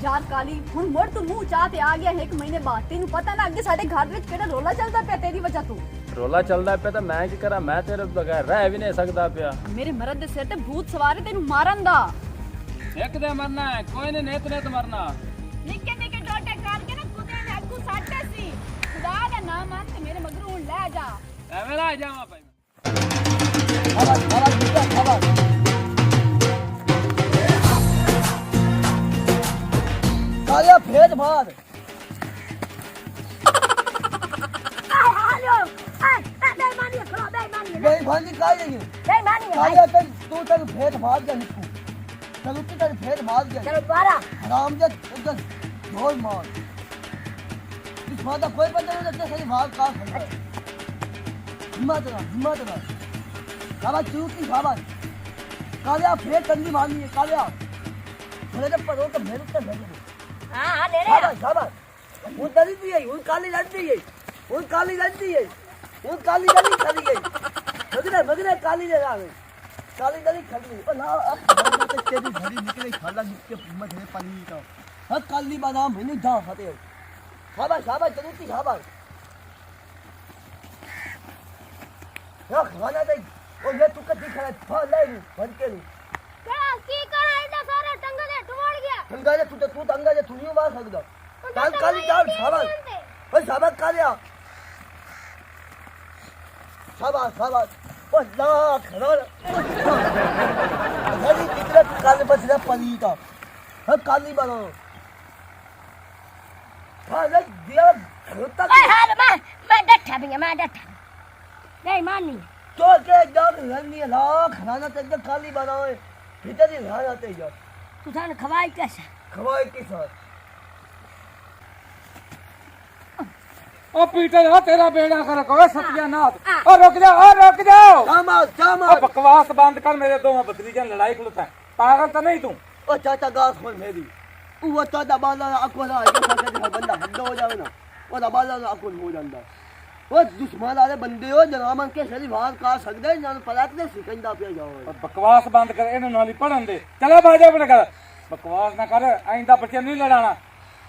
यार काली हुन मुड़ तू मुंह चाहते आ गया 1 महीने बाद तेन पता ना अगे साडे घर विच केड़ा रोला चलदा पे तेरी वजह तू रोला चलदा पे तो मैं की करा मैं तेरे बगैर रह भी नहीं सकदा पिया मेरे मरद दे सिर ते भूत सवार है तेन मारन दा एक दे मरना है कोई ने नेत मरना निक्के निक्के डोटे करके ना कुदे ने अगू साटे सी खुदा दा नाम मान ते मेरे मगरू हुन ले जा एवे ला जावा भाई कालिया भेद मार बेईमानी का ये कालिया तू तक भेद मार जा निकू चलो तू तक भेद मार जा चलो बारा हराम जा उधर ढोल मार इस बात का कोई पता नहीं लगता सही मार का है हिम्मत ना काला चूती शाबाश कालिया भेद कंदी मारनी है कालिया भले जब पड़ो तो मेरे से भेद हां ले ले शाबाश वो दली दी है वो काली लड़ती है वो काली लड़ती है वो काली दली खड़ी है मगने काली ले आ काली दली खड़ी है ना अब तेरी घड़ी निकले खाला निकले हिम्मत है पानी का हर काली बादाम मैंने जा खाते हो शाबाश चलती शाबाश ना खाना दे ओ ये तू कदी खड़ा फा ले बन के क्या की करा इतना सारा टंगा दे टूट गया टंगा दे तू टंगा दे तू नहीं मार सकदा काल काली जान शाबाश ओ शाबाश कालिया शाबाश ओ ना खड़ा घड़ी निकले तू काले बस रे पली का हर काली बनो हां ले दिया होता ओए हाल मैं डठा भी मैं डठा नहीं मानी तो के जान रंगी ला खाना ते काली बनाओ भीतर ही खाना ते जा तू थाने खवाई कैसे खवाए के साथ ओ पीटर आ तेरा बेड़ा कर को सत्यानाथ ओ रुक जाओ जामा बकवास बंद कर मेरे दोनों भतीजे लड़ाई खुलता है पागल तो नहीं तू ओ चाचा गास खोल मेरी वो चाचा बाला अकोला ये साथे बंदा हड्डा हो जावे ना वो बाला अकोल हो जांदा वो दुश्मन वाले बंदे हो जनामन के सरी वार का सकदे ना पलट दे सिकंदा पे जाओ बकवास बंद कर इन्हें नाली पढ़न दे चला बाजा बना कर बकवास ना कर आइंदा बच्चे नहीं लड़ाना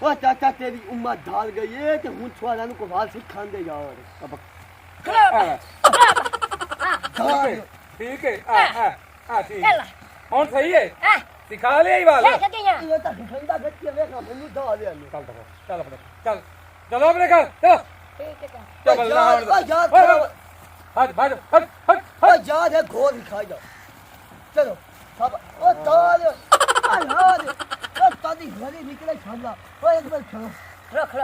वो चाचा तेरी उम्र ढाल गई है कि हूं छुआला को वाल सिखान दे जाओ ठीक है आ ठीक कौन सही है सिखा ले ही वाला ये तो सिकंदा गच्चे वे का बनी दो ले चल चलो अपने घर चलो ठीक है चल हट जा दे घोर खा जा चलो सब ओ ताल यार ओ तादी घरी निकले छल्ला ओ एक बार खड़ो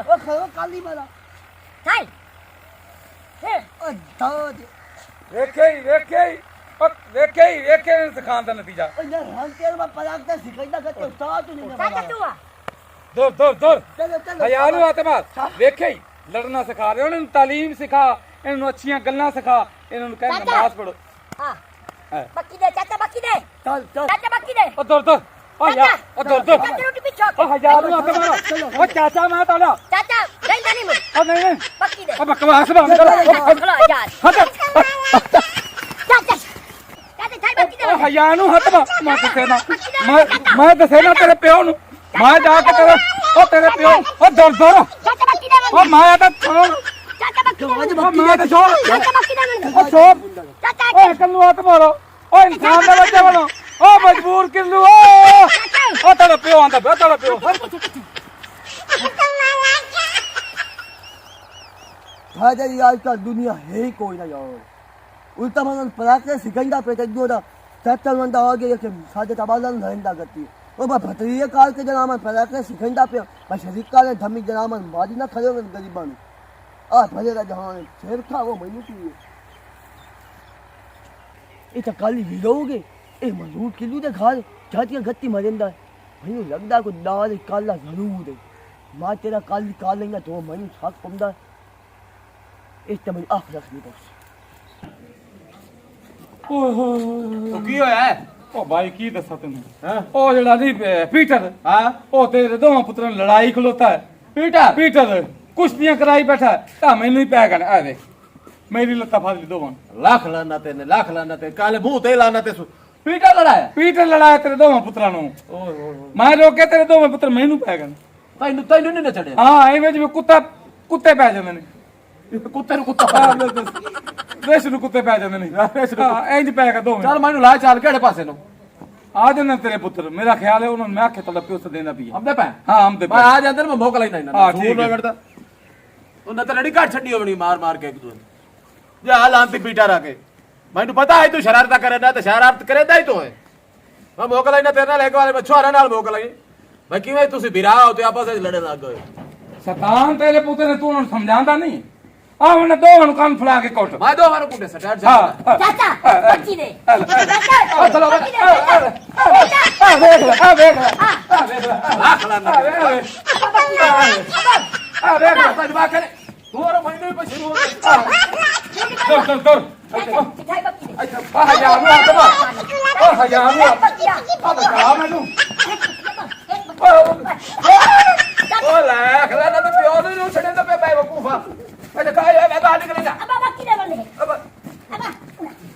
ओ खड़ो काली वाला चल ओ दाद देखे सिखान का नतीजा ओ यार हम तेरे में पराग दे सिकंदा गच्चे उस्ताद तू नहीं चाचा तू आ दूर चलो हयालू आतमा वेखे लड़ना सिखा रहे उन्हें तालीम सिखा इन्होंने अच्छी गल्ला सिखा इन्होंने कह नमाज पढ़ो हां बक्की दे चाचा बक्की दे चल चाचा बक्की दे ओ दूर चाचा रोटी पीछे ओ हयालू आतमा ओ चाचा मैं ताला चाचा नहीं मैं ओ नहीं बक्की दे ओ बकवास बंद करो खड़ा यार हट चाचा थाई बक्की दे ओ हयालू हटमा मैं दसेना तेरे प्यो नु मैं जाके तेरे प्यो ओ दूर चाचा बक्की दे ओ मैं तो छोड़ चाचा बक्की दे ओ मैं तो छोड़ चाचा बक्की दे ओ छोड़ चाचा ओ कल्लू हाथ मारो ओ इंसान का बच्चा बनो ओ मजबूर किल्लू ओ तेरा प्यो आंदा बे तेरा प्यो भाई जी आजकल दुनिया है ही कोई ना यार उल्टा मन पराग से सिकंदा पे तक जोड़ा चाचा मंदा आ गया कि सादे तबादला रहंदा गति ओ बा भतरीय काल के जनामन पराग से सिकंदा पे शरीक काल धमी जनामन बाजी ना खड़े गरीबान आ भले का जहां शेर था वो मैनू की ये तो काली हीरोगे ए मजूर किलू दे घर जाती गत्ती मरेंदा मैनू लगदा को दाल काला जरूर है मां तेरा काली काल लेना तो मैनू छाक पमदा इस तमन आख रखनी बस ओ की होया है ओ भाई की दसा तैनू हां ओ जेड़ा नहीं पीटर हां ओ तेरे दोवां पुत्रां लड़ाई खलोता है पीटर कुश्तियां कराई बैठा ता मैनू ही पै गन आ देख मेरी लत्ता फाड़ ली दोवां लाख लाना ते काले मुंह ते लाना ते ਪੀਟਰ ਲੜਾਇਆ ਪੀਟਰ ਲੜਾਇਆ ਤੇਰੇ ਦੋਵਾਂ ਪੁੱਤਰਾਂ ਨੂੰ ਮੈਂ ਰੋਕਿਆ ਤੇਰੇ ਦੋਵੇਂ ਪੁੱਤਰ ਮੈਨੂੰ ਪੈ ਗਏ ਤੈਨੂੰ ਨਹੀਂ ਨਚੜਿਆ ਹਾਂ ਐਵੇਂ ਜਿਵੇਂ ਕੁੱਤੇ ਪੈ ਜਾਂਦੇ ਨੇ ਕੁੱਤੇ ਨੂੰ ਕੁੱਤਾ ਰੇਸ਼ ਨੂੰ ਕੁੱਤੇ ਪੈ ਜਾਂਦੇ ਨੇ ਹਾਂ ਇੰਜ ਪੈ ਗਿਆ ਦੋਵੇਂ ਚੱਲ ਮੈਨੂੰ ਲਾ ਚੱਲ ਕਿਹੜੇ ਪਾਸੇ ਨੂੰ ਆ ਜਾਂਦੇ ਤੇਰੇ ਪੁੱਤਰ ਮੇਰਾ ਖਿਆਲ ਹੈ ਉਹਨਾਂ ਨੂੰ ਮੈਂ ਆਖੇ ਤੁਹਾਡਾ ਪਿਓ ਸੇ ਦੇਣਾ ਪਈ ਹਮਦੇ ਪੈ ਹਾਂ ਹਮਦੇ ਮੈਂ ਆ ਜਾਂਦੇ ਮੈਂ ਮੋਕ ਲੈਣਾ ਇਹਨਾਂ ਹਾਂ, ਠੀਕ ਹੈ। ਵੜਦਾ ਉਹਨਾਂ ਤਾਂ ਲੜੀ ਘੱਟ ਛੱਡੀ ਹੋਣੀ ਮਾਰ ਕੇ ਇੱਕ ਦੂਜੇ ਜੇ ਆ ਲਾਂਤੀ ਪੀਟਰ ਆ ਕੇ ਮੈਨੂੰ ਪਤਾ ਹੈ ਤੂੰ ਸ਼ਰਾਰਤਾਂ ਕਰੇਦਾ ਤੇ ਸ਼ਰਾਰਤ ਕਰੇਦਾ ਹੀ ਤੂੰ ਹੈ ਮੈਂ ਮੋਕ ਲੈਣਾ ਤੇਰੇ ਨਾਲ ਇੱਕ ਵਾਰ ਮੈਂ ਛੁਆਰਾ ਨਾਲ ਮੋਕ ਲਈ ਮੈਂ ਕਿਵੇਂ ਤੁਸੀਂ ਵਿਰਾ ਹੋ ਤੇ ਆਪਸ ਵਿੱਚ ਲੜਨ ਲੱਗ ਗਏ ਸ਼ੈਤਾਨ ਤੇਰੇ ਪੁੱਤਰ ਨੇ ਤੂੰ ਉਹਨਾਂ ਨੂੰ ਸਮਝਾਉਂਦਾ ਨਹੀਂ ਆ ਉਹਨੇ ਦੋਵਾਂ ਨੂੰ ਕੰਨ ਫੜਾ ਕੇ ਕੁੱਟ ਮੈਂ ਦੋ ਵਾਰ ਕੁੱਟੇ ਸਟਾਰ ਹਾਂ ਚਾਚਾ ਬੱਚੀ ਦੇ ਚਲੋ ਆ ਵੇਖ ਲੈ ਆ ਵੇਖ ਲੈ ਆ ਵੇਖ ਲੈ ਆ ਖਲਾਨਾ ਆ ਵੇਖ ਲੈ ਤਾਂ ਜਵਾ ਕਰੇ ਤੂੰ ਔਰ ਮੈਨੂੰ ਹੀ ਸ਼ੁਰੂ ਹੋ ਗਿਆ ਤੁਰ ਚਾਚਾ ਬੱਚੀ ਦੇ ਆ ਹਜ਼ਾਰ ਨੂੰ ਆ ਤਬਾ ਆ ਹਜ਼ਾਰ ਨੂੰ ਆ ਬਚਾ ਮੈਨੂੰ ਉਹ ਲੈ ਖਲਾਨਾ ਤੇ ਪਿਓ ਨੂੰ ਛੱਡੇ ਤਾਂ ਪੈ ਵਕੂਫਾ ਅਜੇ ਕਾਇਆ ਮੈਂ ਤਾਂ ਨਿਕਲੇਗਾ ਅਬਾ ਬੱਚੀ ਦੇ ਬੰਦੇ ਅਬ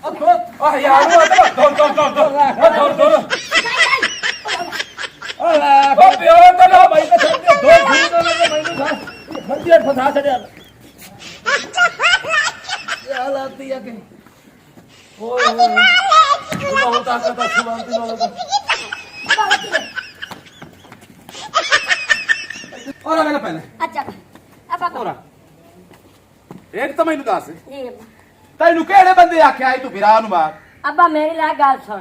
ਅਬਾ ਆ ਯਾਰ ਦੋ ਉਹ ਪਿਓ ਤਾਂ ਨਾ ਭਾਈ ਤਾਂ ਦੋ ਖੂਨ ਨੇ ਮੈਨੂੰ ਖਾ ਬੰਦੀ ਫਸਾ ਛੜਿਆ ਇਹ ਲਾਤੀ ਆ ਕਿ ਓਏ ਓਏ ਬਹੁਤ ਤਾਕਤ ਆ ਸ਼ਾਂਤੀ ਨਾਲ ਅਬਾ ਬੱਚੀ ਦੇ ਔਰ ਅਗਲਾ ਪਹਿਲੇ ਅੱਛਾ ਅਬਾ ਹੋਰਾ ਇੱਕ ਤਾਂ ਮੈਨੂੰ ਦੱਸ ਜੀ ਤੈਨੂੰ ਕਿਹੜੇ ਬੰਦੇ ਆਖਿਆ ਸੀ ਤੂੰ ਵਿਰਾ ਨੂੰ ਮਾਰ अब्बा मेरी ला गाल सुन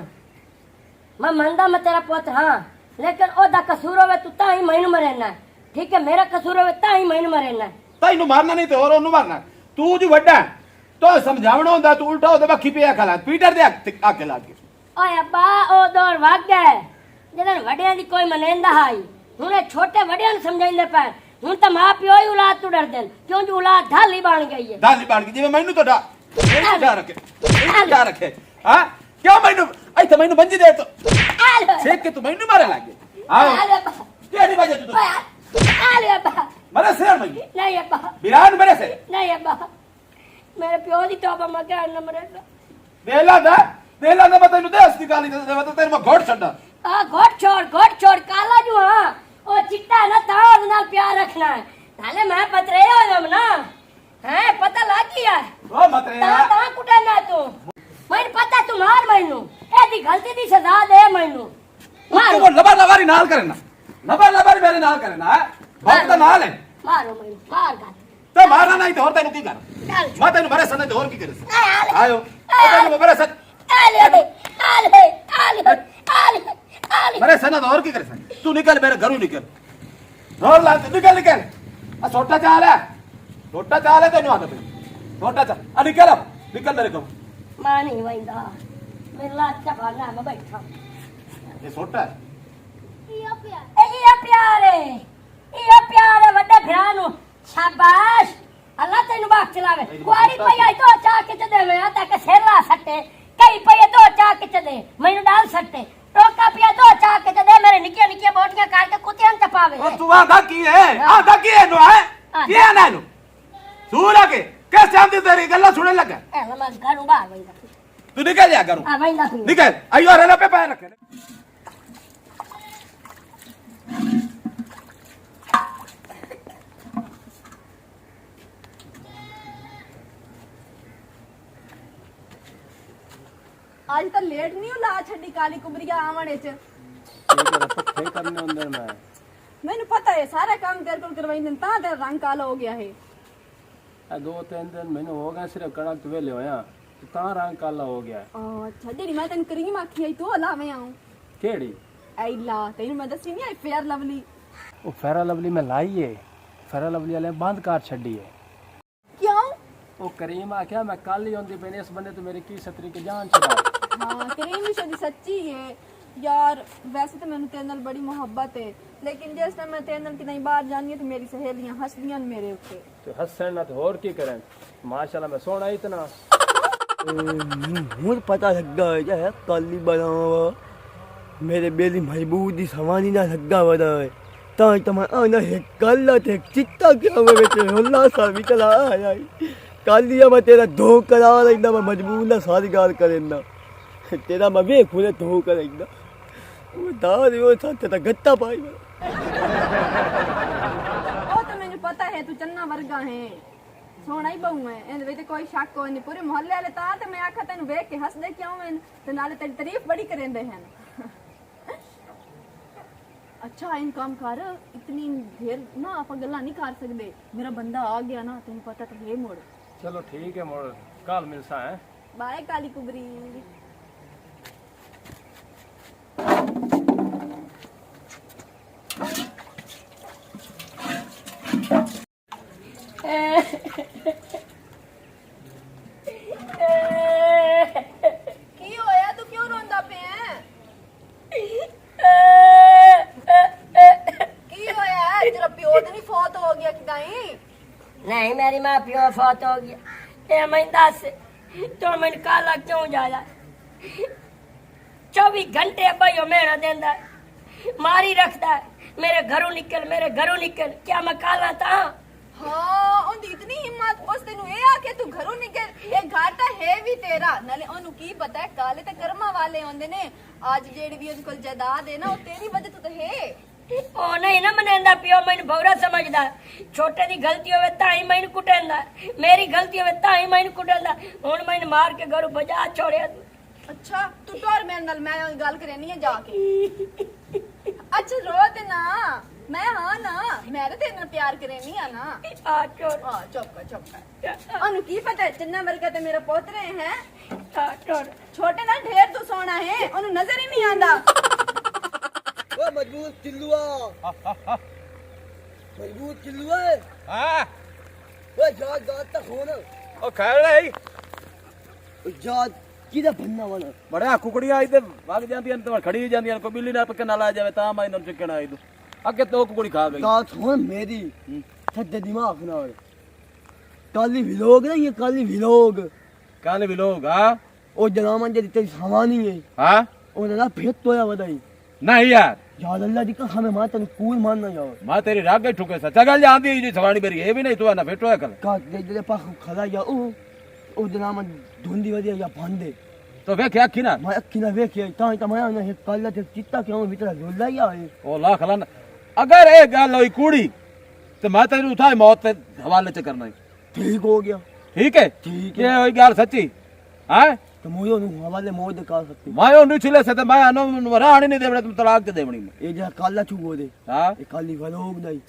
मैं मनदा मैं तेरा पुत हाँ लेकिन ओदा कसूर होवे तू ता ही मैनू मरेना ठीक है मेरा कसूर होवे ता ही मैनू मरेना ਤੈਨੂੰ ਮਾਰਨਾ ਨਹੀਂ ਤੇ ਹੋਰ ਉਹਨੂੰ ਮਾਰਨਾ ਤੂੰ ਜੀ ਵੱਡਾ ਤੋ ਸਮਝਾਵਣਾ ਹੁੰਦਾ ਤੂੰ ਉਲਟਾ ਉਹਦੇ ਵੱਖੀ ਪਿਆ ਖਲਾ ਪੀਟਰ ਦੇ ਆਕੇ ਲੱਗ ਗਿਆ ओए अब्बा ओ दौर भाग गए जदन वडियां दी कोई मनेंदा हाई हुणे छोटे वडियां नु समझाइंदे पे हुण ता मां प्यो ही औलाद तू डर देन क्यों जो औलाद ढाली बन गई है ਦਾਲੀ ਬਣ ਗਈ ਜਿਵੇਂ ਮੈਨੂੰ ਤਾਂ ਡਰ ਰੱਖੇ ਹਾਂ ਕਿਉਂ ਮੈਨੂੰ ਇੱਥੇ ਮੈਨੂੰ ਬੰਜੀ ਦੇ ਤੋ आलो ਛੇਕ ਕੇ ਤੂੰ ਮੈਨੂੰ ਮਾਰੇ ਲੱਗ ਗਿਆ ਆਓ आलो अब्बा ਕਿਹੜੀ ਵਜ੍ਹਾ ਤੂੰ ओए आलो अब्बा ਮਰੇ ਸਿਰ ਮੈਂ नहीं अब्बा ਵਿਰਾਨ ਮਰੇ ਸਿਰ नहीं अब्बा मेरे प्यो दी तौबा मैं क्या न मरेगा ਦੇਲਾ ਦਾ ਮੈਂ ਤੈਨੂੰ ਦੇਸ ਦੀ ਗਾਲੀ ਦੇ ਮੈਂ ਤੈਨੂੰ ਮੈਂ ਘੋੜ ਛੱਡਾ आ घोट छोड़ काला जो हां ओ चिट्टा ना ता ओदे नाल प्यार रखना है ताले मैं पतरे हो जम ना हैं पता लग गया ਓ ਮਤਰੇ ता कुटा ना तू मैंने पता तू मार मैनू एदी गलती दी सजा दे मैनू मार ਤੂੰ ਲਬਾਰੀ ਨਾਲ ਕਰਨਾ ਲਬਾਰੀ ਮੇਰੇ ਨਾਲ ਕਰਨਾ ਬਾਪ ਦਾ ਨਾਲ ਹੈ मारो मैनू मार गा ਤੇ ਮਾਰਨਾ ਨਹੀਂ ਤੇ ਹੋਰ ਤੈਨੂੰ ਕੀ ਕਰ चल ਮੈਂ ਤੈਨੂੰ ਮਰੇ ਸਨ ਤੇ ਹੋਰ ਕੀ ਕਰੇ आले ਆਇਓ ਤੈਨੂੰ ਮਰੇ ਸਨ आले आले मरे सना तो और की करे सन तू निकल मेरे घरों निकल रोल ला निकल आ छोटा चाल है तेनू आदत छोटा चाल आ निकल मेरे घरों मां नहीं वंदा मेरा लाचा भाना मैं बैठा ये छोटा है ਇਹ ਪਿਆਰ ਹੈ ਵੱਡੇ ਭਰਾ ਨੂੰ ਸ਼ਾਬਾਸ਼ ਅੱਲਾ ਤੈਨੂੰ ਬਾਖ ਚਲਾਵੇ ਕੁਆਰੀ ਪਈਆ ਤੋਂ ਚਾ ਕੇ ਤੇ ਦੇਵੇ ਆ ਤਾਂ ਕਿ ਸੇਲਾ ਸੱਟੇ ਕਈ ਪਈਏ ਤੋਂ ਚਾ ਕੇ ਤੇ ਦੇ ਮੈਨੂੰ ਡਾਲ ਸੱਟੇ ਟੋਕਾ ਪਿਆ ਤੋਂ ਚਾ ਕੇ ਤੇ ਦੇ ਮੇਰੇ ਨਿੱਕੀਆਂ ਨਿੱਕੀਆਂ ਬੋਟੀਆਂ ਕਾਟ ਕੇ ਕੁੱਤਿਆਂ ਚ ਪਾਵੇ और तू आधा की है नो है ये ना नो सूरा के कैसे हम तेरी गल्ला सुनने लगा ਐ ਮੈਂ ਘਰੋਂ ਬਾਹਰ ਵਈਦਾ तू निकल जा घरों ਆ ਵਈਦਾ ਤੂੰ निकल आइयो रेला पे पैर रखे ਅੱਜ ਤਾਂ ਲੇਟ ਨਹੀਂ ਲਾ ਛੱਡੀ ਕਾਲੀ ਕੁਮਰੀਆ ਆਵਣੇ ਚ ਪੱਠੇ ਕਰਨੇ ਹੁੰਦੇ ਮੈਂ ਮੈਨੂੰ ਪਤਾ ਹੈ ਸਾਰਾ ਕੰਮ ਤੇਰੇ ਕੋਲ ਕਰਵਾਈ ਦਿੰਦਾ ਤਾਂ ਤੇਰਾ ਰੰਗ ਕਾਲਾ ਹੋ ਗਿਆ ਹੈ ਇਹ 2-3 ਦਿਨ ਮੈਨੂੰ ਹੋ ਗਏ ਸਿਰਫ ਕਣਕ ਵੇਲੇ ਹੋਇਆ ਤਾਂ ਰੰਗ ਕਾਲਾ ਹੋ ਗਿਆ ਅੱਛਾ ਜਿਹੜੀ ਮੈਂ ਤੈਨੂੰ ਕਰੀਮ ਆਖੀ ਆਈ ਤੂੰ ਲਾਵੇਂ ਆਉਂ ਕਿਹੜੀ ਐ ਲਾ ਤੈਨੂੰ ਮੈਂ ਦੱਸੀ ਨਹੀਂ ਆਈ ਫੇਅਰ ਲਵਲੀ ਉਹ ਫੈਰਾ ਲਵਲੀ ਮੈਂ ਲਾਈ ਏ ਫੈਰਾ ਲਵਲੀ ਵਾਲੇ ਬੰਦ ਕਰ ਛੱਡੀ ਏ ਕਿਉਂ ਉਹ ਕਰੀਮ ਆਖਿਆ ਮੈਂ ਕੱਲ ਹੀ ਹੁੰਦੀ ਪੈਣੀ ਇਸ ਬੰਦੇ ਤੋਂ ਮੇਰੇ ਕੀ ਸਤਰੀ ਕੇ ਜਾਨ ਛਡਾ ਹਾਂ ਕਰੀਮ ਵੀ ਸ਼ਦੀ ਸੱਚੀ ਹੈ ਯਾਰ ਵੈਸੇ ਤਾਂ ਮੈਨੂੰ ਤੇਰੇ ਨਾਲ ਬੜੀ ਮੁਹੱਬਤ ਹੈ ਲੇਕਿਨ ਜਿਸ ਟਾਈਮ ਮੈਂ ਤੇਰੇ ਨਾਲ ਕਿਤੇ ਬਾਹਰ ਜਾਣੀ ਹੈ ਤੇ ਮੇਰੀ ਸਹੇਲੀਆਂ ਹੱਸਦੀਆਂ ਨੇ ਮੇਰੇ ਉੱਤੇ ਤੇ ਹੱਸਣ ਨਾ ਤੇ ਹੋਰ ਕੀ ਕਰਨ ਮਾਸ਼ਾਅੱਲਾ ਮੈਂ ਸੋਹਣਾ ਇਤਨਾ मुझे पता लगा है काली बनावा मेरे बेली मजबूत दी सवानी ना लगा बड़ा है तो मैं आना है काला ते चिट्टा क्या हुआ बेटे अल्लाह सा भी चला आया कालिया मैं तेरा दो करा लेना मैं मजबूर ना सारी गाल करेना तेरा मैं वेख खुले धो कर एकदम वो दाद वो साथ ता गत्ता पाई ਉਹ ਤਾਂ ਮੈਨੂੰ ਪਤਾ ਹੈ ਤੂੰ ਚੰਨਾ ਵਰਗਾ ਹੈ ਸੋਹਣਾ ਹੀ ਬਹੁ ਹੈ ਇਹਦੇ ਵਿੱਚ ਕੋਈ ਸ਼ੱਕ ਕੋਈ ਨਹੀਂ ਪੂਰੇ ਮੁਹੱਲੇ ਵਾਲੇ ਤਾਂ ਤੇ ਮੈਂ ਆਖਾ ਤੈਨੂੰ ਵੇਖ ਕੇ ਹੱਸਦੇ ਕਿਉਂ ਹਨ ਤੇ ਨਾਲੇ ਤੇਰੀ ਤਾਰੀਫ ਬੜੀ ਕਰਿੰਦੇ ਹਨ ਅੱਛਾ ਇਨ ਕੰਮ ਕਰ ਇਤਨੀ ਦੇਰ ਨਾ ਆਪਾਂ ਗੱਲਾਂ ਨਹੀਂ ਕਰ ਸਕਦੇ ਮੇਰਾ ਬੰਦਾ ਆ ਗਿਆ ਨਾ ਤੈਨੂੰ ਪਤਾ ਤਾਂ ਹੈ ਮੋੜ चलो ठीक है मोड़ कल मिलसा है ਬਾਏ ਕਾਲੀ ਕੁਬਰੀ ਕੀ ਹੋਇਆ ਤੂੰ ਕਿਉਂ ਰੋਂਦਾ ਪਿਆ ਕੀ ਹੋਇਆ ਤੇਰਾ ਪਿਓ ਤੇ ਨਹੀਂ ਫੌਤ ਹੋ ਗਿਆ ਕਿਦਾਈ नहीं मेरी माँ प्यो फौत हो गया ये मैं दस तो मैंने काला क्यों जाया 24 घंटे भाइयों मेरा देंदा मारी रखता है मेरे घरों निकल क्या मैं काला था ਹਾਂ ਉਹਦੀ ਇਤਨੀ ਹਿੰਮਤ ਉਸ ਤੈਨੂੰ ਇਹ ਆ ਕਿ ਤੂੰ ਘਰੋਂ ਨਿਕਲ ਇਹ ਘਾਟਾ ਹੈ ਵੀ ਤੇਰਾ ਨਾਲੇ ਉਹਨੂੰ ਕੀ ਪਤਾ ਹੈ ਕਾਲੇ ਤੇ ਕਰਮਾਂ ਵਾਲੇ ਹੁੰਦੇ ਨੇ ਅੱਜ ਜਿਹੜੀ ਵੀ ਉਹਦੇ ਕੋਲ ਜਾਇਦਾਦ ਹੈ ਨਾ ਉਹ ਤੇਰੀ ਵਜ੍ਹਾ ਤੋਂ ਤਾਂ ਹੈ ओ नहीं ना मनेंदा पियो मैंने भौरा समझदा छोटे दी गलती होवे ताई मैंने कुटेंदा मेरी गलती होवे ताई मैंने कुटेंदा हुन मैंने मार के घरों बजा छोड़या ਅੱਛਾ ਤੂੰ ਟੋਰ ਮੇਰੇ ਨਾਲ ਮੈਂ ਉਹ ਗੱਲ ਕਰਨੀ ਹੈ ਜਾ ਕੇ ਅੱਛਾ ਰੋ ਤੇ ਨਾ ਮੈਂ ਹਾਂ ਨਾ ਮੈਂ ਤਾਂ ਤੇਰੇ ਨਾਲ ਪਿਆਰ ਕਰਨੀ ਆ ਨਾ आ छोड़ ਹਾਂ ਚੁੱਪ ਕਰ ਉਹਨੂੰ ਕੀ ਪਤਾ ਚੰਨਾ ਵਰਗਾ ਤੇ ਮੇਰਾ ਪੋਤਰੇ ਹੈ आ छोड़ ਛੋਟੇ ਨਾਲ ਢੇਰ ਤੂੰ ਸੋਹਣਾ ਹੈ ਉਹਨੂੰ ਨਜ਼ਰ ਹੀ ਨਹੀਂ ਆਂਦਾ ओ मजबूत चिल्लुआ मजबूत चिल्लुआ ਹਾਂ ओ जात गात तक होना ਉਹ ਖੈਰ ਨਹੀਂ ओ जात किदा बनना वाला ਬੜਾ ਕੁਕੜੀਆਂ ਇੱਥੇ ਵਗ ਜਾਂਦੀਆਂ ਨੇ ਤੇ ਖੜੀ ਜਾਂਦੀਆਂ ਨੇ ਕੋਈ ਬਿੱਲੀ ਨਾਲ ਪੱਕੇ ਨਾਲ ਆ ਜਾਵੇ ਤਾਂ ਮੈਂ ਇਹਨਾਂ ਨੂੰ ਚੁੱਕਣਾ ਆਈ ਤੂੰ ਅੱਗੇ ਦੋ ਕੁਕੜੀ ਖਾ ਗਈ गात हो मेरी सद्दे दिमाग नाल काली विलोग नहीं ये काली विलोग ਕਾਲੇ ਵੀ ਲੋਗ ਹਾਂ ओ जनामन जे तेरी सामानी है ਹਾਂ ओ ना भेत तोया वदाई ਨਹੀਂ ਯਾਰ याद अल्लाह दी कसम है मां तन कूल मानना जाओ ਮੈਂ ਤੇਰੀ ਰਾਗ ਹੀ ਠੁਕੇ ਸੱਚਾ ਗੱਲ ਜਾਂਦੀ ਜੀ ਸਵਾਣੀ ਮੇਰੀ ਇਹ ਵੀ ਨਹੀਂ ਤੂੰ ਨਾ ਫੇਟੋਇਆ ਕਰ का दे दे पास खड़ा या ओ जनामन धुंदी वदिया या भांडे ਤੋ ਵੇਖਿਆ ਅੱਖੀ ਨਾ मैं अक्की ना वेखे ता मैं ना काला ते चित्ता क्यों भीतर लोला या है ਉਹ ਲੱਖ ਲਾਂ ਅਗਰ ਇਹ ਗੱਲ ਹੋਈ ਕੁੜੀ ਤੇ ਮੈਂ ਤੈਨੂੰ ਉਠਾਏ ਮੌਤ ਦੇ ਹਵਾਲੇ ਚ ਕਰਨਾ ठीक हो गया ਠੀਕ ਹੈ ਠੀਕ ਇਹ ਹੋਈ ਗੱਲ ਸੱਚੀ ਹੈ तो मुझे नु हवाले मोड़ दे कर सकते ਮੈਂ ਉਹਨੂੰ ਛਿਲੇ ਸੇ ਮੈਂ ਉਹਨੂੰ ਰਾਣੀ ਨਹੀਂ ਦੇਵਣਾ ਤੂੰ ਤਲਾਕ ਤੇ ਦੇਵਣੀ ये जा काला छुगो दे ਹਾਂ ये काली वलोग नहीं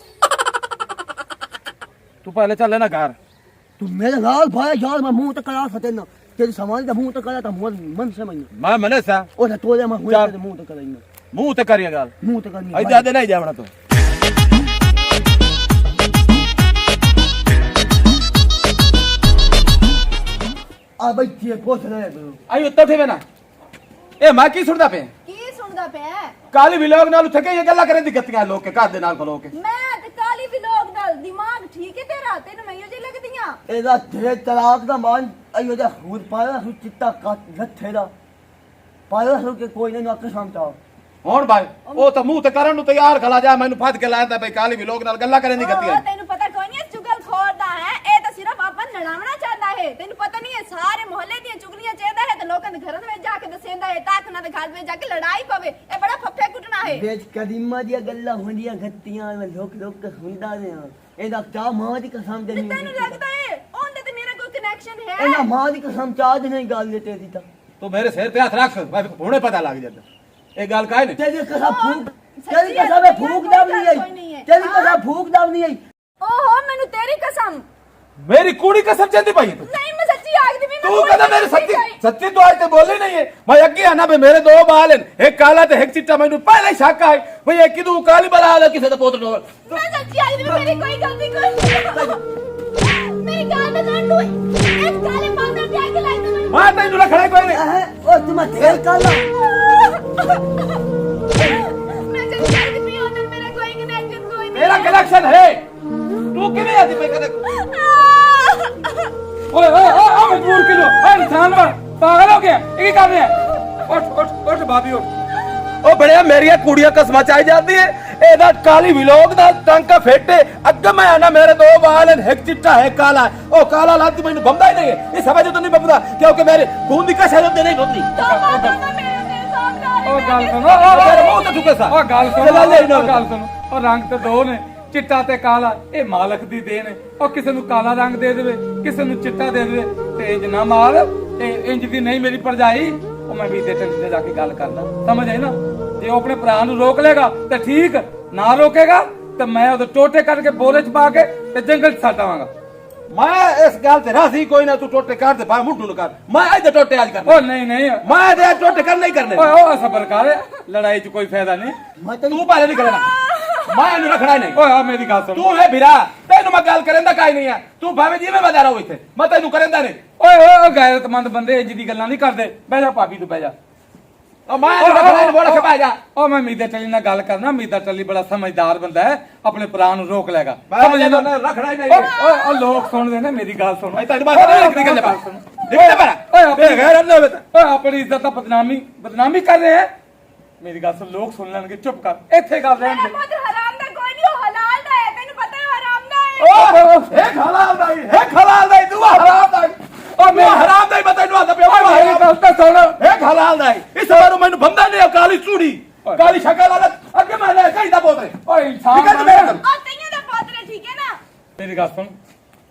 ਤੂੰ ਪਹਿਲੇ ਚੱਲ ਨਾ ਘਰ तू मेरे लाल भाई यार मैं मुंह तक करा सकते ना तेरी सामान का मुंह तक करा था मन से मैं ਮੈਂ ਮਨੇ ਸਾ ओ ना तोले मैं हुए ਚੱਲ। तेरे मुंह तक कराई ਮੂੰਹ ਤੇ ਕਰੀਏ ਗੱਲ मुंह तक करनी ਅਈ ਜਿਆਦਾ ਨਹੀਂ ਜਾਵਣਾ ਤੂੰ आ भाई ये पोछ रहे हो ਆਈ ਉੱਤੇ ਠੇਵੇ ਨਾ ਇਹ ਮੈਂ ਕੀ ਸੁਣਦਾ ਪਿਆ ਕੀ ਸੁਣਦਾ ਪਿਆ ਕਾਲੀ ਵਿਲੋਗ ਨਾਲ ਉੱਥੇ ਕੇ ਇਹ ਗੱਲਾਂ ਕਰਨ ਦੀ ਗੱਤੀਆਂ ਲੋਕ ਕੇ ਘਰ ਦੇ ਨਾਲ ਖਲੋ ਕੇ ਮੈਂ ਤੇ ਕਾਲੀ ਵਿਲੋਗ ਨਾਲ ਦਿਮਾਗ ਠੀਕ ਹੈ ਤੇਰਾ ਤੈਨੂੰ ਮੈਂ ਜੀ ਲੱਗਦੀਆਂ एदा ढेर तलाक दा मान अयो जा खूद पाया सु चित्ता का लथे दा पाया सु के कोई नहीं आके समझा ਹੁਣ ਭਾਈ ਉਹ ਤਾਂ ਮੂੰਹ ਤੇ ਕਰਨ ਨੂੰ ਤਿਆਰ ਖਲਾ ਜਾ ਮੈਨੂੰ ਫੱਦ ਕੇ ਲਾਇਆ ਤਾਂ ਬਈ ਕਾਲੀ ਵਿਲੋਗ ਨਾਲ ਗੱਲਾਂ ਕਰਨ ਦੀ ਗੱਤੀਆਂ ਤੈਨੂੰ ਪਤਾ ਕੋਈ ਨਹੀਂ ਚੁਗਲ ਖੋਰਦਾ ਹੈ ਇਹ ਤਾਂ ਸਿਰਫ ਆਪਾਂ ਲੜਾਉਣਾ ਚਾਹੁੰਦਾ ਹੈ ਤੈਨੂੰ ਪਤਾ ਨਹੀਂ ਹੈ ਸਾਰੇ ਮੁਹੱਲੇ ਦੀਆਂ ਚੁਗਲੀਆਂ ਚਾਹਦਾ ਹੈ ਤੇ ਲੋਕਾਂ ਦੇ ਘਰਾਂ ਵਿੱਚ ਜਾ ਕੇ ਦੱਸੇਂਦਾ ਹੈ ਤਾਂ ਉਹਨਾਂ ਦੇ ਘਰ ਵਿੱਚ ਜਾ ਕੇ ਲੜਾਈ ਪਵੇ ਇਹ ਬੜਾ ਫੱਫੇ ਕੁੱਟਣਾ ਹੈ बेच कदीमा दी गल्ला होंदियां गत्तियां में लोक लोक सुनदा ने एदा क्या मां दी कसम ਤੇ देनी ਤੈਨੂੰ ਲੱਗਦਾ ਹੈ ਉਹਦੇ ਤੇ ਮੇਰਾ ਕੋਈ ਕਨੈਕਸ਼ਨ ਹੈ एना मां दी कसम चाद नहीं गल तेरी ता ਤੂੰ ਮੇਰੇ ਸਿਰ ਤੇ ਹੱਥ ਰੱਖ ਮੈਂ ਹੁਣੇ ਪਤਾ ਲੱਗ ਜਾਂਦਾ ਇਹ ਗੱਲ ਕਾਹ ਨੇ तेरी कसम फूक सच्ची तेरी है, कसम मेरा फूक कोई दब गल नहीं कोई नहीं आई है। तेरी हाँ। कसम फूक दब नहीं आई ਓਹੋ ਮੈਨੂੰ ਤੇਰੀ ਕਸਮ ਮੇਰੀ ਕੁੜੀ ਕਸਮ ਚੰਦੀ ਪਈ ਤੂੰ ਨਹੀਂ ਮੈਂ ਸੱਚੀ ਆਖਦੀ ਵੀ ਤੂੰ ਕਹਿੰਦਾ ਮੇਰੇ ਸੱਚੀ ਸੱਚੀ ਤੂੰ ਅੱਜ ਤੇ ਬੋਲੀ ਨਹੀਂ ਹੈ ਮੈਂ ਅੱਗੇ ਆਣਾ ਵੀ ਮੇਰੇ ਦੋ ਬਾਲ ਹਨ ਇੱਕ ਕਾਲਾ ਤੇ ਇੱਕ ਚਿੱਟਾ ਮੈਨੂੰ ਪਹਿਲਾਂ ਹੀ ਸ਼ੱਕ ਆਇਆ ਵੀ ਇਹ ਕਿਦੋਂ ਕਾਲੀ ਬਲਾ ਦਾ ਕਿਸੇ ਦਾ ਪੁੱਤ ਨੂੰ ਮੈਂ ਸੱਚੀ ਆਖਦੀ ਵੀ ਮੇਰੀ ਕੋਈ ਗਲਤੀ ਕੋਈ ਮੇਰੀ ਗੱਲ ਤਾਂ ਨਾ ਇਸ ਕਾਲੇ ਪਾਉਂਦਾ ਤੇ ਅੱਗ ਲਾਈ ਤੂੰ ਮੈਂ ਤੈਨੂੰ ਰੱਖਣਾ ਕੋਈ ਨਹੀਂ ओ तुम ढेर काला ਮੈਂ ਸੱਚੀ ਆਖਦੀ ਵੀ ਉਹਨਾਂ ਮੇਰਾ ਕੋਈ ਕਨੈਕਸ਼ਨ ਕੋਈ ਨਹੀਂ ਮੇਰਾ ਕਨੈਕਸ਼ਨ ਹੈ ਤੂੰ ਕਿਵੇਂ ਆਦੀ ਮੈਂ ਕਦੇ ਓਏ ਓਏ ਓਏ ਮਜਬੂਰ ਕਿਲੋ ਓਏ ਇਨਸਾਨ ਵਾ ਪਾਗਲ ਹੋ ਗਿਆ ਇਹ ਕੀ ਕਰ ਰਿਹਾ ਉੱਠ ਉੱਠ ਉੱਠ ਬਾਬੀ ਉੱਠ ਉਹ ਬੜਿਆ ਮੇਰੀਆਂ ਕੁੜੀਆਂ ਕਸਮਾਂ ਚਾਈ ਜਾਂਦੀ ਏ ਇਹਦਾ ਕਾਲੀ ਵਿਲੋਗ ਦਾ ਟਾਂਕਾ ਫੇਟੇ ਅੱਗੇ ਮੈਂ ਆਣਾ ਮੇਰੇ ਦੋ ਵਾਲ ਹਨ ਇੱਕ ਚਿੱਟਾ ਹੈ ਕਾਲਾ ਉਹ ਕਾਲਾ ਲਾਤੀ ਮੈਨੂੰ ਬੰਦਾ ਹੀ ਨਹੀਂ ਹੈ ਇਹ ਸਮਝ ਤੋਂ ਨਹੀਂ ਬੰਦਾ ਕਿਉਂਕਿ ਮੇਰੇ ਖੂਨ ਦੀ ਕਸ਼ਾ ਹੁੰਦੀ ਨਹੀਂ ਬੰਦੀ ਉਹ ਗੱਲ ਸੁਣੋ ਤੇਰੇ ਮੂੰਹ ਤੇ ਥੁੱਕੇ ਸਾ ਉਹ ਗੱਲ ਸੁਣੋ ਚੱਲ ਲੈ ਇਹਨੂੰ। ਉਹ ਗੱਲ ਸੁਣੋ ਉਹ ਰੰਗ ਤੇ ਦੋ ਨੇ ਚਿੱਟਾ ਤੇ ਕਾਲਾ ਇਹ ਮਾਲਕ ਦੀ ਦੇਣ ਹੈ ਉਹ ਕਿਸੇ ਨੂੰ ਕਾਲਾ ਰੰਗ ਦੇ ਦੇਵੇ ਕਿਸੇ ਨੂੰ ਚਿੱਟਾ ਦੇ ਦੇਵੇ ਤੇ ਇੰਜ ਨਾ ਮਾਰ ਇਹ ਇੰਜ ਦੀ ਨਹੀਂ ਮੇਰੀ ਭਰਜਾਈ ਉਹ ਮੈਂ ਵੀ ਤੇ ਟੱਲੀ ਜਾ ਕੇ ਗੱਲ ਕਰਦਾ ਸਮਝ ਆਈ ਨਾ ਜੇ ਉਹ ਆਪਣੇ ਭਰਾ ਨੂੰ ਰੋਕ ਲੇਗਾ ਤੇ ਠੀਕ ਨਾ ਰੋਕੇਗਾ ਤੇ ਮੈਂ ਉਹਦੇ ਟੋਟੇ ਕੱਢ ਕੇ ਬੋਰੇ ਚ ਪਾ ਕੇ ਤੇ ਜੰਗਲ ਚ ਛੱਡ ਆਵਾਂਗਾ ਮੈਂ ਇਸ ਗੱਲ ਤੇ ਰਾਜ਼ੀ ਕੋਈ ਨਾ ਤੂੰ ਟੋਟੇ ਕਰ ਦੇ ਭਾਵੇਂ ਮੁੱਢੂ ਨੂੰ ਕਰ ਮੈਂ ਅੱਜ ਦੇ ਟੋਟੇ ਅੱਜ ਕਰਨਾ ਉਹ ਨਹੀਂ ਮੈਂ ਤੇ ਅੱਜ ਟੋਟੇ ਕਰਨੇ ਹੀ ਕਰਨੇ ਓਏ ਉਹ ਸਬਰ ਕਰ ਲੜਾਈ ਚ ਕੋਈ ਫਾਇਦਾ ਨਹੀਂ मैं तेरी ਤੂੰ ਪਹਿਲੇ ਨਹੀਂ ਕਰਨਾ ਮੈਂ ਇਹਨੂੰ ਰੱਖਣਾ ਹੀ ਨਹੀਂ ਓਏ ਆ ਮੇਰੀ ਗੱਲ ਸੁਣ ਤੂੰ ਹੈ ਵੀਰਾ ਤੈਨੂੰ ਮੈਂ ਗੱਲ ਕਰਨ ਦਾ ਕਾਈ ਨਹੀਂ ਆ ਤੂੰ ਭਾਵੇਂ ਜਿਵੇਂ ਵਧਾ ਰਹੋ ਇੱਥੇ ਮੈਂ ਤੈਨੂੰ ਕਰਨ ਦਾ ਨਹੀਂ ਓਏ ਗੈਰਤਮੰਦ ਬੰਦੇ ਇੰਜ ਦੀ ਗੱਲਾਂ ਨਹੀਂ ਕਰਦੇ ਬਹਿ ਜਾ ਭਾਬੀ ਤੂੰ ਬਹਿ ਜਾ ਮੈਂ ਇਹਨੂੰ ਰੱਖਣਾ ਹੀ ਨਹੀਂ ਬੋਲ ਕੇ ਪੈ ਜਾ ਉਹ ਮੈਂ ਮੀਤਾ ਟੱਲੀ ਨਾਲ ਗੱਲ ਕਰਨਾ ਮੀਤਾ ਟੱਲੀ ਬੜਾ ਸਮਝਦਾਰ ਬੰਦਾ ਹੈ ਆਪਣੇ ਭਰਾ ਨੂੰ ਰੋਕ ਲੈਗਾ ਸਮਝ ਨਾ ਰੱਖਣਾ ਹੀ ਨਹੀਂ ਓਏ ਲੋਕ ਸੁਣਦੇ ਨੇ ਮੇਰੀ ਗੱਲ ਸੁਣ ਮੈਂ ਤੈਨੂੰ ਬਾਤ ਨਹੀਂ ਨਿਕਲ ਜਾ ਦੇਖਦੇ ਪਰ ਬੇਗੈਰ ਅੰਨਾ ਬਤਾ ਓਏ ਆਪਣੀ ਇੱਜ਼ਤ ਦਾ ਬਦਨਾਮੀ ਕਰ ਰਹੇ ਹੈ ਮੇਰੀ ਗੱਲ ਸੁਣ ਲੋਕ ਸੁਣ ਲੈਣਗੇ ਚੁੱਪ ਕਰ ਇੱਥੇ ਗੱਲ ਰਹਿਣ ਦੇ ਹਰਾਮ ਦਾ ਕੋਈ ਨਹੀਂ ਉਹ ਹਲਾਲ ਦਾ ਹੈ ਤੈਨੂੰ ਪਤਾ ਹੈ ਹਰਾਮ ਦਾ ਹੈ ਇਹ ਖਲਾਲ ਦਾ ਹੈ ਖਲਾਲ ਦਾ ਤੂੰ ਹਰਾਮ ਦਾ ਉਹ ਮੈਂ ਹਰਾਮ ਦਾ ਹੀ ਮੈਂ ਤੈਨੂੰ ਆਂਦਾ ਪਿਆ ਮੇਰੀ ਗੱਲ ਤਾਂ ਸੁਣ ਇਹ ਖਲਾਲ ਦਾ ਇਸ ਵਾਰ ਮੈਨੂੰ ਬੰਦਾ ਨਹੀਂ ਕਾਲੀ ਚੂੜੀ ਕਾਲੀ ਸ਼ਕਲ ਵਾਲਾ ਅੱਗੇ ਮੈਂ ਲੈ ਚਾਹੀਦਾ ਬੋਤਰੇ ਓਏ ਇਨਸਾਨ ਠੀਕ ਹੈ ਮੇਰੇ ਆ ਤੈਨੂੰ ਦਾ ਪਾਤਰ ਠੀਕ ਹੈ ਨਾ ਮੇਰੀ ਗੱਲ ਸੁਣ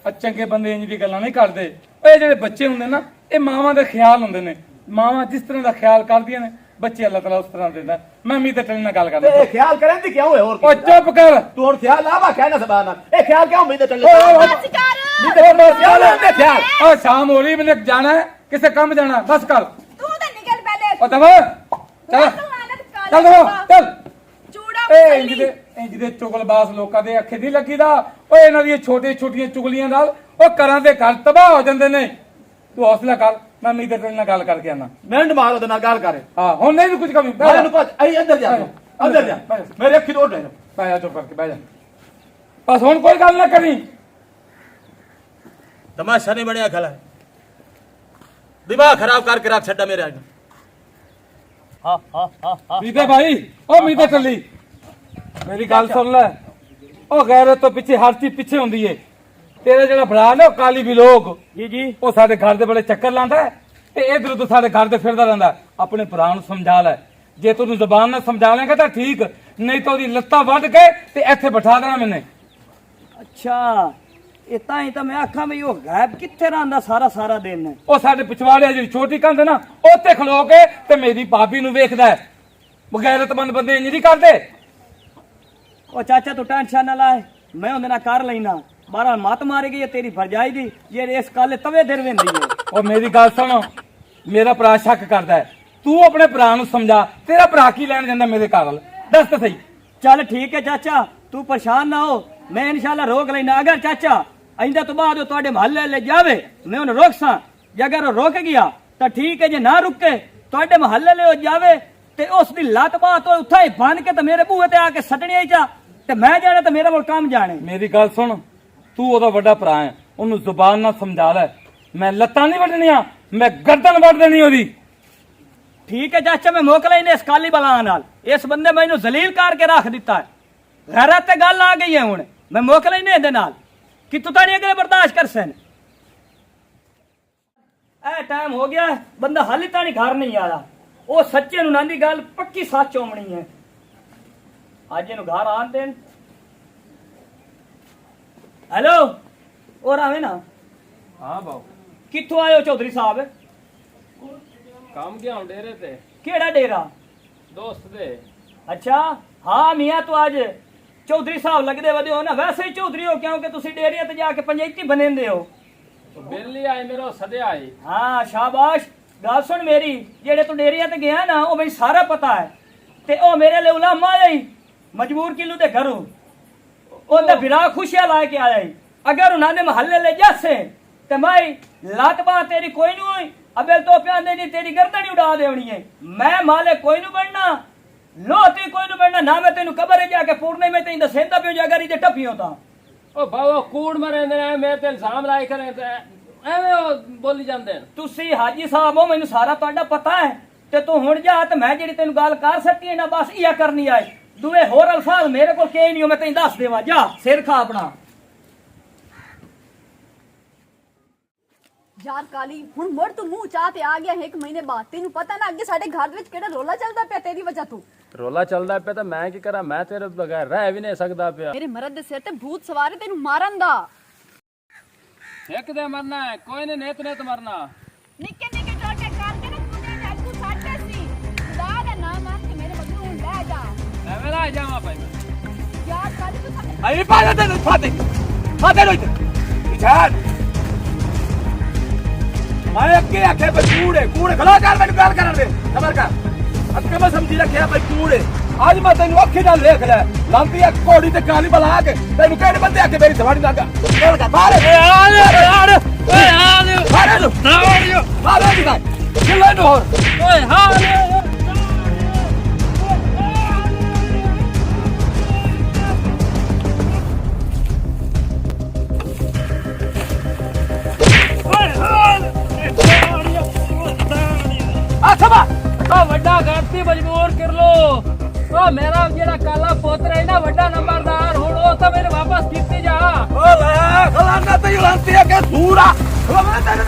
ਆ ਚੰਗੇ ਬੰਦੇ ਇੰਜ ਦੀ ਗੱਲਾਂ ਨਹੀਂ ਕਰਦੇ ਇਹ ਜਿਹੜੇ ਬੱਚੇ ਹੁੰਦੇ ਨਾ ਇਹ ਮਾਵਾਂ ਦੇ ਖਿਆਲ ਹੁੰਦੇ ਨੇ ਮਾਵਾਂ ਜਿਸ ਤਰ੍ਹਾਂ ਦਾ ਖਿਆਲ ਕਰਦੀਆਂ ਨੇ ਬੱਚੇ ਅੱਲਾਹ ਤਾਲਾ ਉਸ ਤਰ੍ਹਾਂ ਦਿੰਦਾ ਮੈਂ ਮੀਤ ਟੱਲੀ ਨਾਲ ਗੱਲ ਕਰਦਾ ਇਹ ਖਿਆਲ ਕਰਨ ਦੀ ਕਿਉਂ ਹੈ ਹੋਰ ਓ ਚੁੱਪ ਕਰ ਤੂੰ ਹੁਣ ਖਿਆਲ ਲਾ ਵਾ ਕਹਿਣਾ ਜ਼ਬਾਨ ਨਾਲ ਇਹ ਖਿਆਲ ਕਿਉਂ ਉਮੀਦ ਚੱਲੇ ਬਸ ਕਰ ਖਿਆਲ ਓ ਸ਼ਾਮ ਹੋ ਰਹੀ ਮੈਨੇ ਜਾਣਾ ਹੈ ਕਿਸੇ ਕੰਮ ਜਾਣਾ ਬਸ ਕਰ ਤੂੰ ਤਾਂ ਨਿਕਲ ਪਹਿਲੇ ਓ ਦਵਾ ਚੱਲ ਚੱਲ ਦਵਾ ਚੱਲ ਚੂੜਾ ਇਹ ਇੰਜ ਦੇ ਚੁਗਲਬਾਜ਼ ਲੋਕਾਂ ਦੇ ਅੱਖੇ ਨਹੀਂ ਲੱਗੀਦਾ ਓਏ ਇਹਨਾਂ ਦੀਆਂ ਛੋਟੀਆਂ ਚੁਗਲੀਆਂ ਨਾਲ ਉਹ ਘਰਾਂ ਦੇ ਘਰ ਤਬਾਹ ਹੋ ਜਾਂਦੇ ਨੇ ਤੂੰ ਹੌਸਲਾ ਕਰ ਮੈਂ ਮੀਤ ਟੱਲੀ ਨਾਲ ਗੱਲ ਕਰਕੇ ਆਣਾ ਮਿੰਟ ਮਾਰ ਉਹਦੇ ਨਾਲ ਗੱਲ ਕਰ ਹਾਂ ਹੁਣ ਨਹੀਂ ਕੁਝ ਕਮੀ ਮੈਂ ਇਹਨੂੰ ਪੁੱਛ ਆਈ ਅੰਦਰ ਜਾ ਅੰਦਰ ਜਾ ਮੇਰੇ ਅੱਖੀ ਤੋਂ ਉੱਠ ਬਹਿ ਜਾ ਚੁੱਪ ਕਰਕੇ ਬਹਿ ਜਾ ਬਸ ਹੁਣ ਕੋਈ ਗੱਲ ਨਾ ਕਰੀ ਤਮਾਸ਼ਾ ਨਹੀਂ ਬਣਿਆ ਖਲਾ ਦਿਮਾਗ ਖਰਾਬ ਕਰਕੇ ਰੱਖ ਛੱਡਾ ਮੇਰੇ ਅੱਜ ਮੀਤੇ ਭਾਈ ਉਹ ਮੀਤੇ ਟੱਲੀ ਮੇਰੀ ਗੱਲ ਸੁਣ ਲੈ ਉਹ ਗੈਰਤ ਤੋਂ ਪਿੱਛੇ ਹਰ ਚੀਜ਼ ਪਿੱਛੇ ਹੁੰਦੀ ਏ ਤੇਰਾ ਜਿਹੜਾ ਭਰਾ ਨਾ ਉਹ ਕਾਲੀ ਵਿਲੋਕ ਜੀ ਉਹ ਸਾਡੇ ਘਰ ਦੇ ਬੜੇ ਚੱਕਰ ਲਾਂਦਾ ਤੇ ਇਧਰ ਤੋਂ ਸਾਡੇ ਘਰ ਦੇ ਫਿਰਦਾ ਰਹਿੰਦਾ ਆਪਣੇ ਭਰਾ ਨੂੰ ਸਮਝਾ ਲੈ ਜੇ ਤੈਨੂੰ ਜ਼ਬਾਨ ਨਾਲ ਸਮਝਾ ਲੇਗਾ ਤਾਂ ਠੀਕ ਨਹੀਂ ਤਾਂ ਉਹਦੀ ਲੱਤਾਂ ਵੱਢ ਕੇ ਤੇ ਇੱਥੇ ਬਿਠਾ ਦੇਣਾ ਮੈਨੇ ਅੱਛਾ ਇਹ ਤਾਂ ਹੀ ਤਾਂ ਮੈਂ ਆਖਾਂ ਵੀ ਉਹ ਗਾਇਬ ਕਿੱਥੇ ਰਹਿੰਦਾ ਸਾਰਾ ਦਿਨ ਉਹ ਸਾਡੇ ਪਿਛਵਾੜੇ ਜਿਹੜੀ ਛੋਟੀ ਕੰਧ ਨਾ ਉੱਥੇ ਖਲੋ ਕੇ ਤੇ ਮੇਰੀ ਭਾਬੀ ਨੂੰ ਵੇਖਦਾ ਹੈ ਬਗੈਰਤਮੰਦ ਬੰਦੇ ਇੰਜ ਨਹੀਂ ਕਰਦੇ ਉਹ ਚਾਚਾ ਤੂੰ ਟੈਨਸ਼ਨ ਨਾ ਲਾਏ ਮੈਂ ਉਹਦੇ ਨਾਲ ਕਰ ਲੈਣਾ ਬਾਹਰ ਮੱਤ ਮਾਰੀ ਗਈ ਹੈ ਤੇਰੀ ਭਰਜਾਈ ਦੀ ਜੇ ਇਸ ਕਾਲੇ ਤਵੇ ਦਰ ਵੰਦੀ ਹੈ ਉਹ ਮੇਰੀ ਗੱਲ ਸੁਣੋ ਮੇਰਾ ਭਰਾ ਸ਼ੱਕ ਕਰਦਾ ਹੈ ਤੂੰ ਆਪਣੇ ਭਰਾ ਨੂੰ ਸਮਝਾ ਤੇਰਾ ਭਰਾ ਕੀ ਲੈਣ ਜਾਂਦਾ ਮੇਰੇ ਘਰ ਵੱਲ ਦੱਸ ਤਾਂ ਸਹੀ ਚੱਲ ਠੀਕ ਹੈ ਚਾਚਾ ਤੂੰ ਪਰੇਸ਼ਾਨ ਨਾ ਹੋ ਮੈਂ ਇਨਸ਼ਾਅੱਲਾ ਰੋਕ ਲੈਣਾ ਅਗਰ ਚਾਚਾ ਆਇੰਦਾ ਤੋਂ ਬਾਅਦ ਉਹ ਤੁਹਾਡੇ ਮਹੱਲੇ ਲੈ ਜਾਵੇ ਮੈਂ ਉਹਨੂੰ ਰੋਕ ਸਾਂ ਜੇ ਅਗਰ ਉਹ ਰੁਕ ਗਿਆ ਤਾਂ ਠੀਕ ਹੈ ਜੇ ਨਾ ਰੁਕੇ ਤੁਹਾਡੇ ਮਹੱਲੇ ਲੈ ਉਹ ਜਾਵੇ ਤੇ ਉਸ ਦੀ ਲੱਤ ਬਾਹ ਤੋਂ ਉੱਥੇ ਹੀ ਬੰਨ ਕੇ ਤੇ ਮੇਰੇ ਬੂਹੇ ਤੇ ਆ ਕੇ ਸੱਟਣੀ ਆਈ ਚਾ ਤੇ ਮੈਂ ਜਾਣਾ ਤੇ ਮੇਰਾ ਕੋਲ ਕੰਮ ਜਾਣੇ ਮੇਰੀ ਗੱਲ ਸੁਣ ਤੂੰ ਉਹਦਾ ਵੱਡਾ ਭਰਾ ਹੈ ਉਹਨੂੰ ਜ਼ੁਬਾਨ ਨਾਲ ਸਮਝਾ ਲੈ ਮੈਂ ਲੱਤਾਂ ਨਹੀਂ ਵੱਢਣੀਆਂ ਮੈਂ ਗਰਦਨ ਵੱਢ ਦੇਣੀ ਉਹਦੀ ਠੀਕ ਹੈ ਚਾਚਾ ਮੈਂ ਮੋਕਲਾ ਇਹਨੇ ਇਸ ਕਾਲੀ ਬਲਾ ਨਾਲ ਇਸ ਬੰਦੇ ਮੈਨੂੰ ਜ਼ਲੀਲ ਕਰਕੇ ਰੱਖ ਦਿੱਤਾ ਹੈ ਗੈਰਤ ਤੇ ਗੱਲ ਆ ਗਈ ਹੈ ਹੁਣ ਮੈਂ ਮੋਕਲਾ ਇਹਨੇ ਇਹਦੇ ਨਾਲ ਕਿ ਤੂੰ ਤਾਂ ਨਹੀਂ ਅਗਲੇ ਬਰਦਾਸ਼ਤ ਕਰ ਸੈਨ ਇਹ ਟਾਈਮ ਹੋ ਗਿਆ ਬੰਦਾ ਹਾਲੀ ਤਾਂ ਨਹੀਂ ਘਰ ਨਹੀਂ ਆਇਆ ਉਹ ਸੱਚੇ ਨੂੰ ਨਾਂ ਦੀ ਗੱਲ ਪੱਕੀ ਸੱਚ ਹੋਣੀ ਹੈ ਅੱਜ ਇਹਨੂੰ ਘਰ ਆਣ ਦੇਣ ਹੈਲੋ ਉਹ ਆਵੇ ਨਾ ਹਾਂ ਬਾਉ ਕਿੱਥੋਂ ਆਏ ਹੋ ਚੌਧਰੀ ਸਾਹਿਬ ਕੰਮ ਗਿਆ ਹੁਣ ਡੇਰੇ ਤੇ ਕਿਹੜਾ ਡੇਰਾ ਦੋਸਤ ਦੇ ਅੱਛਾ ਹਾਂ ਮੀਆਂ ਤੂੰ ਅੱਜ ਚੌਧਰੀ ਸਾਹਿਬ ਲੱਗਦੇ ਵਧੇ ਹੋ ਨਾ ਵੈਸੇ ਹੀ ਚੌਧਰੀ ਹੋ ਕਿਉਂਕਿ ਤੁਸੀਂ ਡੇਰੀਆਂ ਤੇ ਜਾ ਕੇ ਪੰਚਾਇਤੀ ਬਣੇਂਦੇ ਹੋ ਬਿੱਲੀ ਆਏ ਮੇਰਾ ਸਦਿਆ ਆਏ ਹਾਂ ਸ਼ਾਬਾਸ਼ ਗੱਲ ਸੁਣ ਮੇਰੀ ਜਿਹੜੇ ਤੂੰ ਡੇਰੀਆਂ ਤੇ ਗਿਆ ਨਾ ਉਹ ਮੈਨੂੰ ਸਾਰਾ ਪਤਾ ਹੈ ਤੇ ਉਹ ਮੇਰੇ ਲਈ ਉਲਾਮਾ ਆਈ ਮਜਬੂਰ ਕਿਲੂ ਦੇ ਘਰੋਂ ਉਹਦਾ ਵਿਰਾ ਖੁਸ਼ੀਆਂ ਲਾ ਕੇ ਆਇਆ ਅਗਰ ਉਹਨਾਂ ਨੇ ਮਹੱਲੇ ਲੈ ਜਾਸੇ ਤੇ ਮੈਂ ਲੱਤ ਬਾਹ ਤੇਰੀ ਕੋਈ ਨਹੀਂ ਹੋਈ ਅਬੇ ਤੋਂ ਪਿਆਂਦੇ ਨਹੀਂ ਤੇਰੀ ਗਰਦਨ ਹੀ ਉਡਾ ਦੇਣੀ ਹੈ ਮੈਂ ਮਾਲੇ ਕੋਈ ਨੂੰ ਬਣਨਾ ਲੋਤੀ ਕੋਈ ਨੂੰ ਬਣਨਾ ਨਾ ਮੈਂ ਤੈਨੂੰ ਕਬਰ ਜਾ ਕੇ ਪੂਰਨੇ ਮੈਂ ਤੈਨੂੰ ਦੱਸਦਾ ਪਿਓ ਜਾਗਰੀ ਜੇ ਟੱਪੀਓ ਤਾਂ ਉਹ ਬਾਬਾ ਕੂੜ ਮਰੇ ਨੇ ਮੈਂ ਤੇ ਇਲਜ਼ਾਮ ਲਾਇ ਕਰੇ ਤੇ ਐਵੇਂ ਉਹ ਬੋਲੀ ਜਾਂਦੇ ਨੇ ਤੁਸੀਂ ਹਾਜੀ ਸਾਹਿਬ ਹੋ ਮੈਨੂੰ ਸਾਰਾ ਤੁਹਾਡਾ ਪਤਾ ਹੈ ਤੇ ਤੂੰ ਹੁਣ ਜਾ ਤੇ ਮੈਂ ਜਿਹੜੀ ਤੈਨੂੰ ਗੱਲ ਕਰ ਸਕੀ ਹੈ ਨਾ ਬਸ ਇਹ ਕਰਨੀ ਆਏ ਦੂਏ ਹੋਰ ਅਲਫਾਜ਼ ਮੇਰੇ ਕੋਲ ਕੇ ਨਹੀਂ ਮੈਂ ਤੈਨੂੰ ਦੱਸ ਦੇਵਾਂ ਜਾ ਸਿਰ ਖਾ ਆਪਣਾ ਯਾਰ ਕਾਲੀ ਹੁਣ ਮੁੜ ਤੂੰ ਮੂੰਹ ਚਾਹ ਤੇ ਆ ਗਿਆ 1 ਮਹੀਨੇ ਬਾਅਦ ਤੈਨੂੰ ਪਤਾ ਨਾ ਅੱਗੇ ਸਾਡੇ ਘਰ ਦੇ ਵਿੱਚ ਕਿਹੜਾ ਰੋਲਾ ਚੱਲਦਾ ਪਿਆ ਤੇਰੀ ਵਜ੍ਹਾ ਤੋਂ ਰੋਲਾ ਚੱਲਦਾ ਪਿਆ ਤਾਂ ਮੈਂ ਕੀ ਕਰਾਂ ਮੈਂ ਤੇਰੇ ਬਗੈਰ ਰਹਿ ਵੀ ਨਹੀਂ ਸਕਦਾ ਪਿਆ ਮੇਰੇ ਮਰਦ ਦੇ ਸਿਰ ਤੇ ਭੂਤ ਸਵਾਰ ਹੈ ਤੈਨੂੰ ਮਾਰਨ ਦਾ ਇੱਕ ਦੇ ਮਰਨਾ ਹੈ ਕੋਈ ਨਹੀਂ ਨੇਤ ਮਰਨਾ ਨਿੱਕੇ ਨਿੱਕੇ ਟੋਟੇ ਕਰਕੇ ਨਾ ਕੁੜੇ ਨੇ ਅੱਗੂ ਛੱਡਦੇ ਸੀ ਖੁਦਾ ਦਾ ਨਾਮ ਆ ਕੇ ਮੇਰੇ ਬਦਲੂ ਹੁਣ ਲੈ ਜਾ ਐਵੇਂ ਨਾ ਜਾਵਾਂ ਭਾਈ ਯਾਰ ਕਾਲੀ ਤੂੰ ਸਾਡੇ ਆਈ ਪਾ ਦੇ ਫਾਦੇ ਲੋ ਇਧਰ ਮੈਂ ਅੱਗੇ ਆਖਿਆ ਬਈ ਕੂੜੇ ਖਲਾ ਕਰ ਮੈਨੂੰ ਗੱਲ ਕਰਨ ਦੇ ਖਬਰ ਕਰ ਅੱਗੇ ਮੈਂ ਸਮਝੀ ਰੱਖਿਆ ਬਈ ਕੂੜੇ ਅੱਜ ਮੈਂ ਤੈਨੂੰ ਅੱਖੇ ਨਾਲ ਦੇਖ ਲੈ ਲਾਂਤੀ ਆ ਕੋੜੀ ਤੇ ਕਾਲੀ ਬਲਾ ਕੇ ਤੈਨੂੰ ਕਿਹੜੇ ਬੰਦੇ ਆ ਕੇ ਮੇਰੀ ਸਵਾਰੀ ਲੱਗਾ ਗੱਲ ਕਰ ਬਾਹਰ ਬਾਹਰ ਨੂੰ ਬਾਹਰ ਦੀ ਗੱਲ ਕਿੱਲੇ ਨੂੰ ਹੋਰ ਵੱਡਾ ਗਲਤੀ ਮਜਬੂਰ ਕਰ ਲੋ ਉਹ ਮੇਰਾ ਜਿਹੜਾ ਕਾਲਾ ਪੋਤਰਾ ਹੈ ਨਾ ਵੱਡਾ ਨੰਬਰਦਾਰ ਹੁਣ ਉਹ ਤਾਂ ਮੇਰੇ ਵਾਪਸ ਕੀਤੀ ਜਾ ਓ ਲੈ ਖਲਾਨਾ ਤੇ ਲਾਂਤੀ ਆ ਕੇ ਸੂਰਾ ਮੈਂ ਤੈਨੂੰ